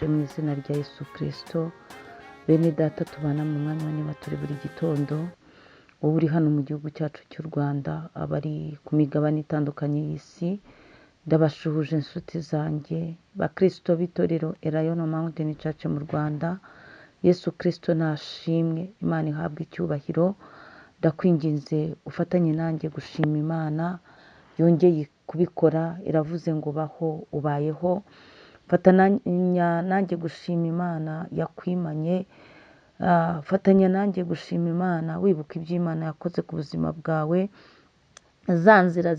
ndabasuhuje mu izina rya Yesu Kristo. Bene data tubana mu mwanya wa niba turi buri gitondo, wowe uri hano mu gihugu cyacu cy'u Rwanda, abari ku migabane itandukanye y'isi, ndabashuhuje inshuti zanjye bakristo b'itorero Elayono Mountain Church mu Rwanda. Yesu Kristo nashimwe, Imana ihabwe icyubahiro. Ndakwinginze ufatanye nanjye gushima Imana yongeye kubikora, iravuze ngo baho ubayeho. Fatanya nanjye gushima Imana yakwimanye, fatanya nanjye gushima Imana wibuka iby'Imana yakoze ku buzima bwawe, za nzira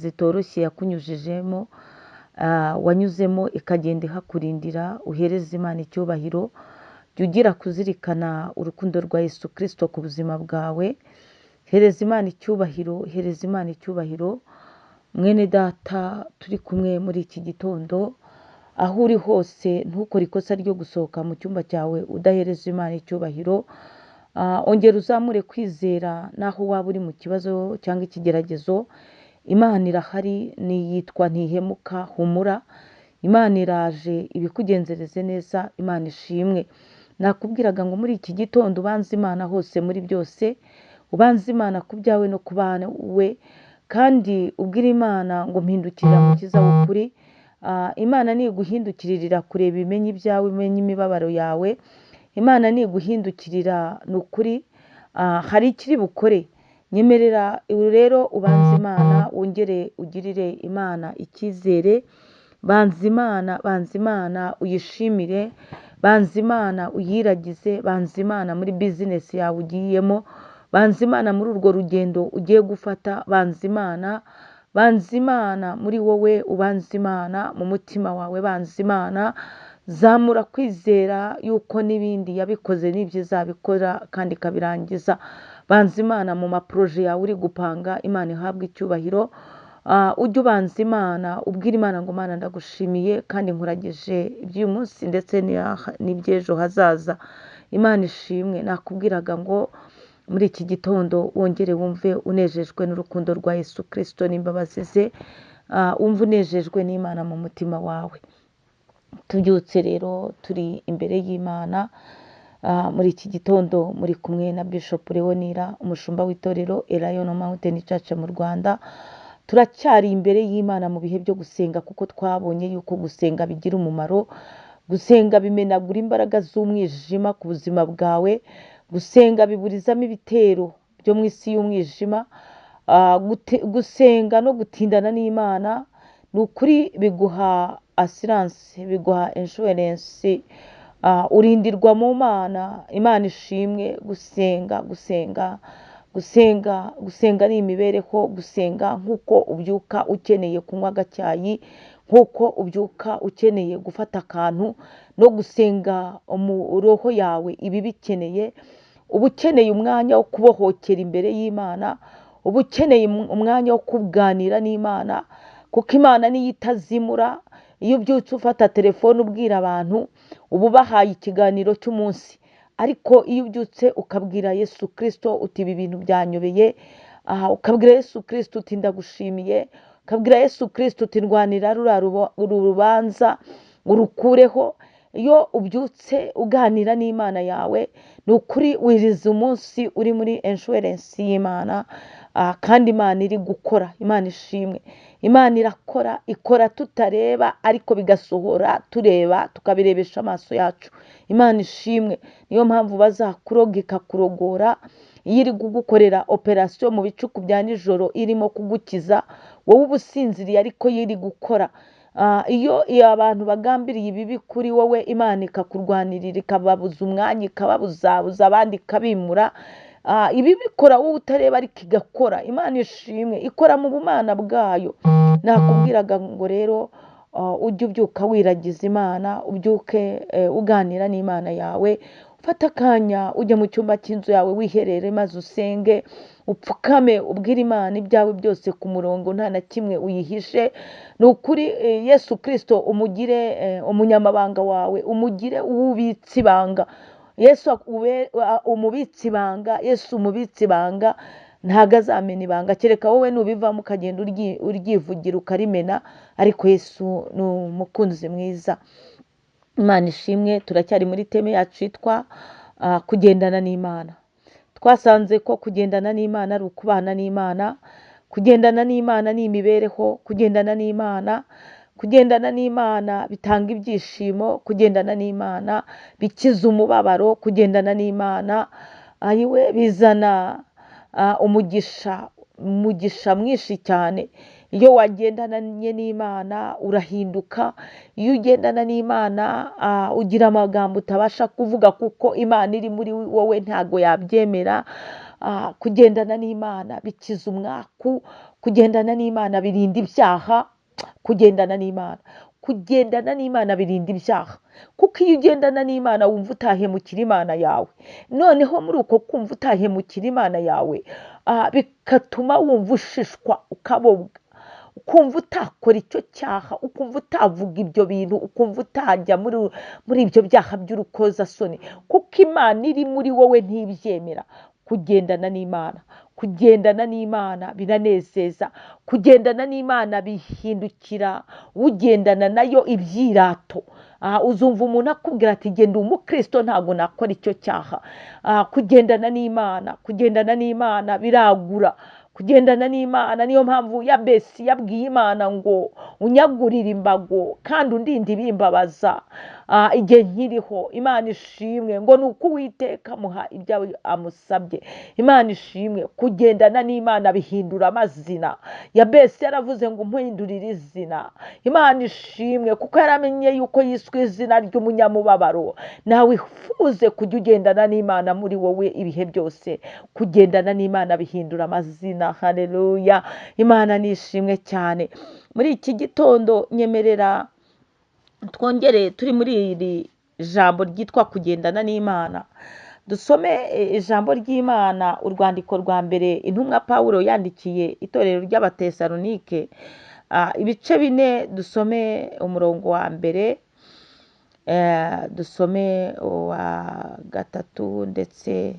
zitoroshye yakunyujijemo, wanyuzemo ikagenda ihakurindira. Uhereza Imana icyubahiro, jya ugira kuzirikana urukundo rwa Yesu Kristo ku buzima bwawe. Hereza Imana icyubahiro, hereza Imana icyubahiro. Mwene data turi kumwe muri iki gitondo, aho uri hose ntukore ikosa ryo gusohoka mu cyumba cyawe udahereza Imana icyubahiro. Ongera uzamure kwizera naho waba uri mu kibazo cyangwa ikigeragezo. Imana irahari, yitwa ntihemuka, humura. Imana iraje ibikugenzereze neza, Imana ishimwe. Nakubwiraga ngo muri iki gitondo ubanze Imana hose muri byose, ubanze Imana ku byawe no ku bawe, kandi ubwira Imana ngo mpindukirira mukiza w'ukuri. Imana niguhindukirira kureba imenye ibyawe, imenye imibabaro yawe. Imana niguhindukirira ni ukuri hari ikiri bukore. Nyemerera rero ubanze Imana, wongere ugirire Imana icyizere. Banza Imana uyishimire, banza Imana uyiragize, banza Imana muri bizinesi yawe ugiyemo, banza Imana muri urwo rugendo ugiye gufata, banza Imana muri wowe, ubanza Imana mu mutima wawe, banza Imana. Zamura kwizera yuko n'ibindi yabikoze n'ibyo izabikora kandi ikabirangiza. Banza Imana mu maproje yawe uri gupanga, Imana ihabwe icyubahiro. Ujye ubanza Imana, ubwira Imana ngo Mana ndagushimiye kandi nkurageje iby'uyu munsi ndetse n'iby'ejo hazaza. Imana ishimwe. Nakubwiraga ngo muri iki gitondo wongere wumve unejejwe n'urukundo rwa Yesu Kristo n'imbabazi ze, wumve unejejwe n'Imana mu mutima wawe. Tubyutse rero turi imbere y'Imana muri iki gitondo, muri kumwe na Bishop Leonira, umushumba w'itorero Elayono Mountain Church mu Rwanda. Turacyari imbere y'Imana mu bihe byo gusenga, kuko twabonye yuko gusenga bigira umumaro. Gusenga bimenagura imbaraga z'umwijima ku buzima bwawe. Gusenga biburizamo ibitero byo mu isi y'umwijima. Gusenga no gutindana n'Imana ni ukuri biguha assurance, biguha insurance. Urindirwa mu Mana. Imana ishimwe. Gusenga ni imibereho. Gusenga nk'uko ubyuka ukeneye kunywa agacyayi, nk'uko ubyuka ukeneye gufata akantu, no gusenga mu roho yawe ibi bikeneye. Uba ukeneye umwanya wo kubohokera imbere y'Imana, uba ukeneye umwanya wo kuganira n'Imana, kuko Imana niyo itazimura. Iyo ubyutse ufata telefone ubwira abantu, uba ubahaye ikiganiro cy'umunsi. Ariko iyo ubyutse ukabwira Yesu Kristo uti ibi bintu byanyobeye, ukabwira Yesu Kristo uti ndagushimiye, ukabwira Yesu Kristo uti ndwanira uru rubanza urukureho. Iyo ubyutse uganira n'Imana yawe, ni ukuri wiriza umunsi uri muri insurance y'Imana. Kandi Imana iri gukora. Imana ishimwe. Imana irakora, ikora tutareba ariko bigasohora tureba, tukabirebesha amaso yacu. Imana ishimwe. Niyo mpamvu bazakuroga ikakurogora. Iyo iri kugukorera operation mu bicuku bya nijoro irimo kugukiza, wowe ubusinziriye ariko yiri gukora. Iyo abantu bagambiriye ibibi kuri wowe, Imana ikakurwanirira, ikababuza umwanya, ikababuzabuza abandi, ikabimura. Ibi bikora wowe utareba ariko igakora. Imana ishimwe. Ikora mu bumana bwayo. Nakubwiraga ngo rero ujye ubyuka wiragiza Imana, ubyuke uganira n'Imana yawe. Fata akanya ujye mu cyumba cy'inzu yawe wiherere, maze usenge, upfukame, ubwire Imana ibyawe byose ku murongo, nta na kimwe uyihishe. Ni ukuri Yesu Kristo umugire umunyamabanga wawe, umugire uwubitse ibanga. Yesu umubitse ibanga. Yesu umubitse ibanga. Ntago azamena ibanga, kereka wowe nubivamo ukagenda uryivugira ukarimena. Ariko Yesu ni umukunzi mwiza. Imana ishimwe. Turacyari muri teme yacu yitwa kugendana n'Imana. Twasanze ko kugendana n'Imana ari ukubana n'Imana, kugendana n'Imana ni imibereho, kugendana n'Imana bitanga ibyishimo, kugendana n'Imana bikiza umubabaro, kugendana n'Imana ayiwe bizana umugisha mwinshi cyane. Iyo wagendanye n'Imana urahinduka, iyo ugendana n'Imana ugira amagambo utabasha kuvuga kuko Imana iri muri wowe ntago yabyemera. Kugendana n'Imana bikiza umwaku, kugendana n'Imana birinda ibyaha, kugendana n'Imana birinda ibyaha, kuko iyo ugendana n'Imana wumva utahemukira Imana yawe. Noneho muri uko kumva utahemukira Imana yawe bigatuma wumva ushishwa ukabobwa, ukumva utakora icyo cyaha, ukumva utavuga ibyo bintu, ukumva utajya muri ibyo byaha by'urukozasoni, kuko Imana iri muri wowe ntibyemera. Kugendana n'Imana biranezeza, kugendana n'Imana bihindukira ugendana nayo ibyirato. Uzumva umuntu akubwira ati genda umukristo ntabwo nakora icyo cyaha. Kugendana n'Imana biragura. Kugendana n'Imana niyo mpamvu Yabesi yabwiye Imana ngo unyagurire imbago kandi undinde ibimbabaza igihe nkiriho. Imana ishimwe ngo ni uko Uwiteka amuha ibyo amusabye. Imana ishimwe. Kugendana n'Imana bihindura amazina. Yabesi yaravuze ngo umpindurire izina. Imana ishimwe kuko yaramenye yuko yiswe izina ry'umunyamubabaro. Nawe wifuze kujya ugendana n'Imana muri wowe ibihe byose. Kugendana n'Imana bihindura amazina. Haleluya. Imana nishimwe cyane. Muri iki gitondo nyemerera twongere turi muri iri jambo ryitwa kugendana n'Imana. Dusome ijambo ry'Imana, urwandiko rwa mbere intumwa Pawulo yandikiye itorero ry'Abatesalonike, ibice 4. Dusome umurongo wa mbere, dusome uwa 3 ndetse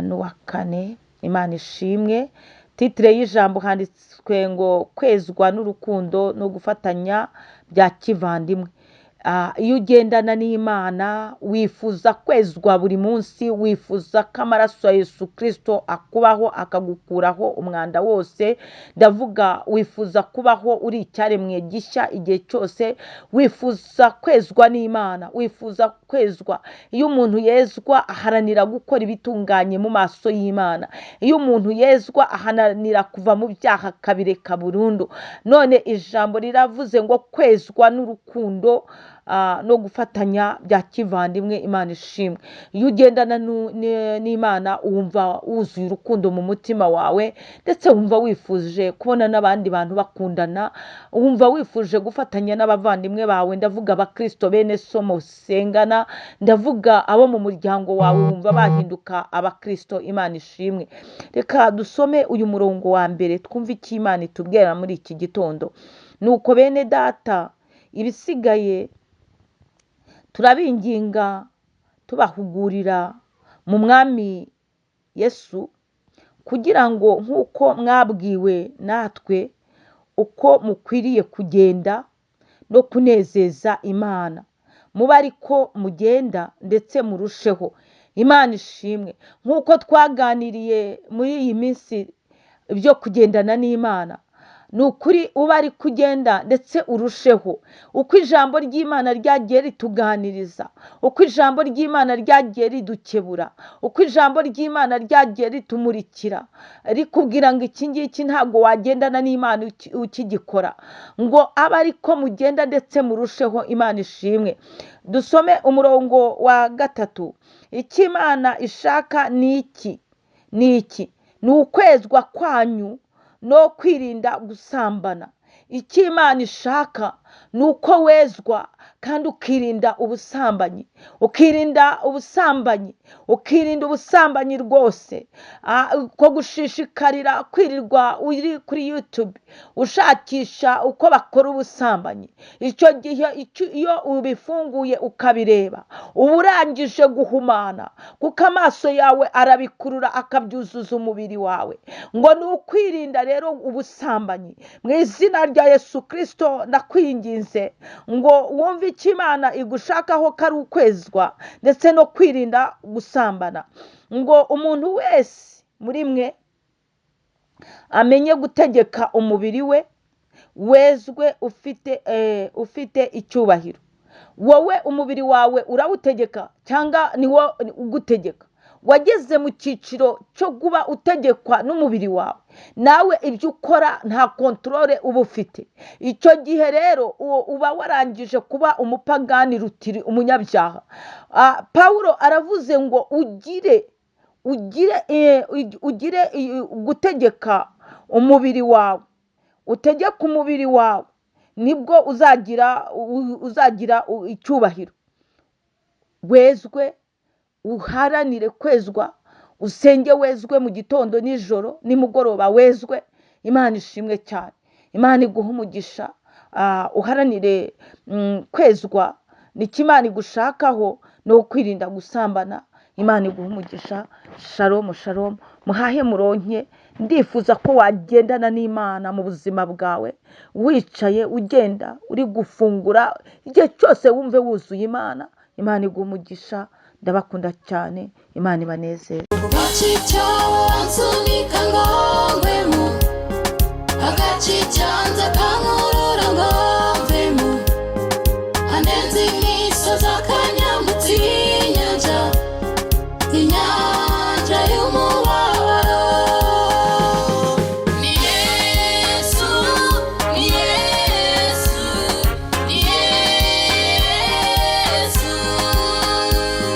n'uwa 4. Imana ishimwe. Titire y'ijambo handitswe ngo kwezwa n'urukundo no gufatanya bya kivandimwe. Iyo ugendana n'Imana wifuza kwezwa buri munsi, wifuza ko amaraso ya Yesu Kristo akubaho akagukuraho umwanda wose. Ndavuga wifuza kubaho uri icyaremwe gishya igihe cyose. Wifuza kwezwa n'Imana, wifuza kwezwa. Iyo umuntu yezwa aharanira gukora ibitunganye mu maso y'Imana. Iyo umuntu yezwa aharanira kuva mu byaha akabireka burundu. None ijambo riravuze ngo kwezwa n'urukundo no gufatanya bya kivandimwe. Imana ishimwe. Iyo ugendana n'Imana wumva wuzuye urukundo mu mutima wawe, ndetse wumva wifuje kubona n'abandi bantu bakundana, wumva wifuje gufatanya n'abavandimwe bawe. Ndavuga abakristo bene so musengana, ndavuga abo mu muryango wawe wumva bahinduka abakristo. Imana ishimwe. Reka dusome uyu murongo wa mbere twumve icyo Imana itubwira muri iki gitondo. Nuko bene data, ibisigaye turabinginga tubahugurira mu Mwami Yesu, kugira ngo nk'uko mwabwiwe natwe uko mukwiriye kugenda no kunezeza Imana, muba ariko mugenda ndetse murusheho. Imana ishimwe. Nk'uko twaganiriye muri iyi minsi ibyo kugendana n'Imana, ni ukuri uba ari kugenda ndetse urusheho. Uko ijambo ry'Imana ryagiye rituganiriza, uko ijambo ry'Imana ryagiye ridukebura, uko ijambo ry'Imana ryagiye ritumurikira, rikubwira ngo iki ngiki ntabwo wagendana n'Imana ukigikora, ngo abe ariko mugenda ndetse murusheho. Imana ishimwe. Dusome umurongo wa 3. Icyo Imana ishaka ni iki? Ni ukwezwa kwanyu no kwirinda gusambana. Icyo Imana ishaka ni uko wezwa kandi ukirinda ubusambanyi. Ukirinda ubusambanyi rwose. Ko gushishikarira kwirirwa uri kuri YouTube ushakisha uko bakora ubusambanyi. Icyo gihe iyo ubifunguye ukabireba uba urangije guhumana, kuko amaso yawe arabikurura akabyuzuza umubiri wawe. Ngo ni ukwirinda rero ubusambanyi. Mu izina rya Yesu Kristo ndakwinginze ngo wumve icyo Imana igushakaho ko ari ukwezwa ndetse no kwirinda gusambana. Ngo umuntu wese muri mwe amenye gutegeka umubiri we, wezwe ufite icyubahiro. Wowe umubiri wawe urawutegeka cyangwa ni wo ugutegeka? Wageze mu cyiciro cyo kuba utegekwa n'umubiri wawe, nawe ibyo ukora nta kontrole uba ufite. Icyo gihe rero uba warangije kuba umupagani rutiri, umunyabyaha. Pawulo aravuze ngo ugire gutegeka umubiri wawe. Utegeka umubiri wawe nibwo uzagira icyubahiro. Wezwe, uharanire kwezwa, usenge wezwe mu gitondo nijoro nimugoroba wezwe. Imana ishimwe cyane. Imana iguha umugisha. Uharanire kwezwa. Nicyo Imana igushakaho no kwirinda gusambana. Imana iguha umugisha. Shalom shalom. Muhahe muronke. Ndifuza ko wagendana n'Imana mu buzima bwawe, wicaye ugenda uri gufungura, igihe cyose wumve wuzuye Imana. Imana iguha umugisha. Ndabakunda cyane. Imana ibanezeze. Agachi cyanza kangu